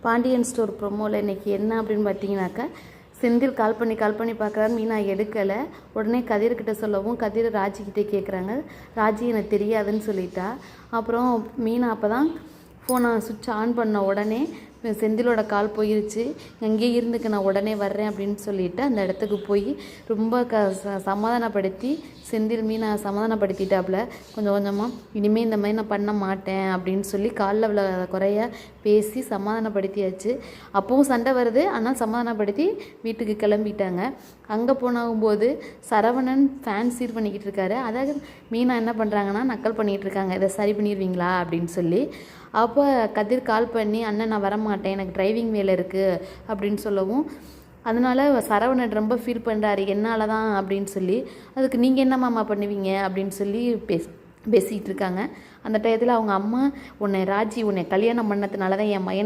Pandian store ப்ரோமோவில் இன்றைக்கி என்ன அப்படின்னு பார்த்தீங்கன்னாக்கா, செந்தில் கால் பண்ணி பார்க்குறாரு. மீனா எடுக்கலை. உடனே கதிர்கிட்ட சொல்லவும் கதிர் ராஜிக்கிட்டே கேட்குறாங்க. ராஜி எனக்கு தெரியாதுன்னு சொல்லிட்டா. அப்புறம் மீனா அப்போ தான் ஃபோனை சுவிட்ச் ஆன் பண்ண உடனே செந்திலோட கால் போயிருச்சு. அங்கேயே இருந்துக்கு நான் உடனே வர்றேன் அப்படின்னு சொல்லிட்டு அந்த இடத்துக்கு போய் ரொம்ப சமாதானப்படுத்தி செந்தில் மீனை சமாதானப்படுத்திட்டாப்புல. கொஞ்சம் கொஞ்சமாக இனிமேல் இந்த மாதிரி நான் பண்ண மாட்டேன் அப்படின்னு சொல்லி காலில் அவ்வளோ குறைய பேசி சமாதானப்படுத்தியாச்சு. அப்பவும் சண்டை வருது, ஆனால் சமாதானப்படுத்தி வீட்டுக்கு கிளம்பிட்டாங்க. அங்கே போனாகும்போது சரவணன் ஃபேன் சீர் பண்ணிக்கிட்டு இருக்காரு. அதாவது மீனா என்ன பண்ணுறாங்கன்னா நக்கல் பண்ணிகிட்டு இருக்காங்க, இதை சரி பண்ணிடுவீங்களா அப்படின்னு சொல்லி. அப்போ கதிர் கால் பண்ணி, அண்ணன் நான் வரமாட்டேன், எனக்கு டிரைவிங் வேலை இருக்குது அப்படின்னு சொல்லவும், அதனால் சரவணன் ரொம்ப ஃபீல் பண்ணுறாரு என்னால் தான் அப்படின்னு சொல்லி. அதுக்கு நீங்கள் என்ன மாமா பண்ணுவீங்க அப்படின்னு சொல்லி பேசிகிட்டு இருக்காங்க. அந்த டயத்தில் அவங்க அம்மா, உன்னை கல்யாணம் பண்ணதுனால தான் என் மகனுக்கு